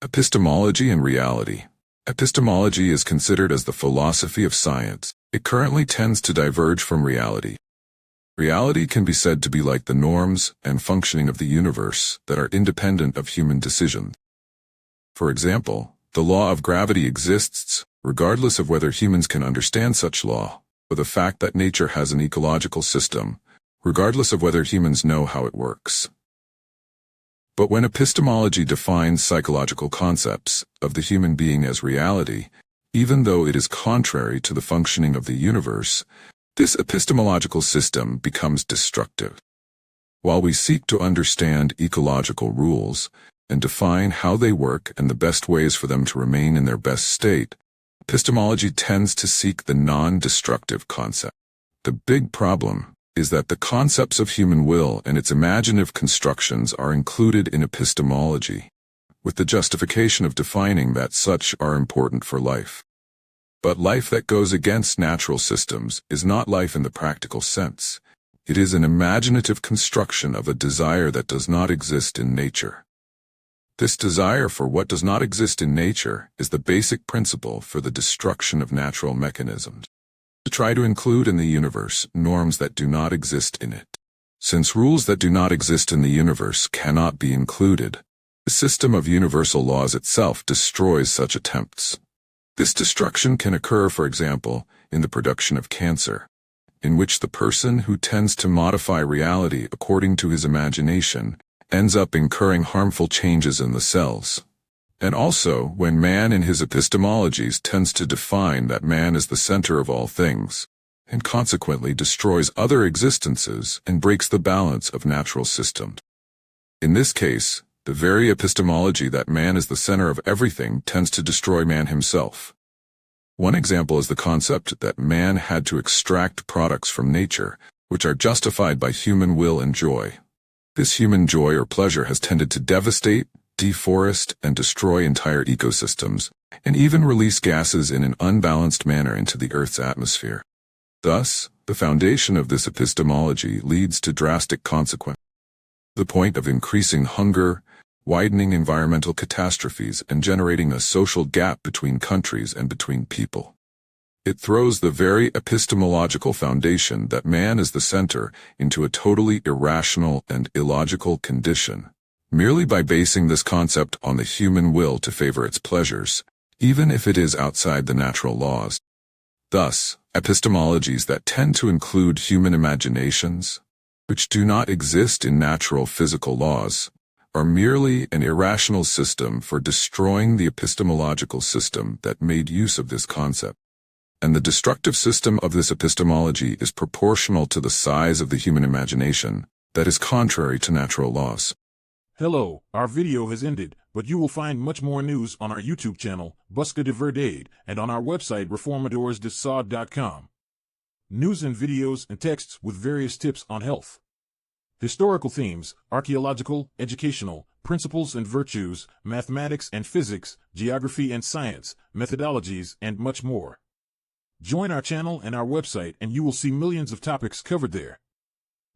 Epistemology and reality. Epistemology is considered as the philosophy of science. It currently tends to diverge from reality. Reality can be said to be like the norms and functioning of the universe that are independent of human decisions. For example, the law of gravity exists, regardless of whether humans can understand such law, or the fact that nature has an ecological system, regardless of whether humans know how it works. But when epistemology defines psychological concepts of the human being as reality, even though it is contrary to the functioning of the universe, this epistemological system becomes destructive. While we seek to understand ecological rules and define how they work and the best ways for them to remain in their best state, epistemology tends to seek the non-destructive concept. The big problem is that the concepts of human will and its imaginative constructions are included in epistemology, with the justification of defining that such are important for life. But life that goes against natural systems is not life in the practical sense. It is an imaginative construction of a desire that does not exist in nature. This desire for what does not exist in nature is the basic principle for the destruction of natural mechanisms. To try to include in the universe norms that do not exist in it. Since rules that do not exist in the universe cannot be included, the system of universal laws itself destroys such attempts. This destruction can occur, for example, in the production of cancer, in which the person who tends to modify reality according to his imagination ends up incurring harmful changes in the cells. And also when man in his epistemologies tends to define that man is the center of all things, and consequently destroys other existences and breaks the balance of natural systems. In this case, the very epistemology that man is the center of everything tends to destroy man himself. One example is the concept that man had to extract products from nature, which are justified by human will and joy. This human joy or pleasure has tended to devastate, deforest, and destroy entire ecosystems, and even release gases in an unbalanced manner into the Earth's atmosphere. Thus, the foundation of this epistemology leads to drastic consequences. The point of increasing hunger, widening environmental catastrophes, and generating a social gap between countries and between people. It throws the very epistemological foundation that man is the center into a totally irrational and illogical condition, merely by basing this concept on the human will to favor its pleasures, even if it is outside the natural laws. Thus, epistemologies that tend to include human imaginations, which do not exist in natural physical laws, are merely an irrational system for destroying the epistemological system that made use of this concept. And the destructive system of this epistemology is proportional to the size of the human imagination that is contrary to natural laws. Hello, our video has ended, but you will find much more news on our YouTube channel, Busca de Verdade, and on our website reformadoresdesod.com. News and videos and texts with various tips on health, historical themes, archaeological, educational, principles and virtues, mathematics and physics, geography and science, methodologies, and much more. Join our channel and our website and you will see millions of topics covered there.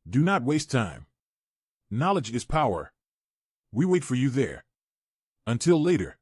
Do not waste time. Knowledge is power. We wait for you there. Until later.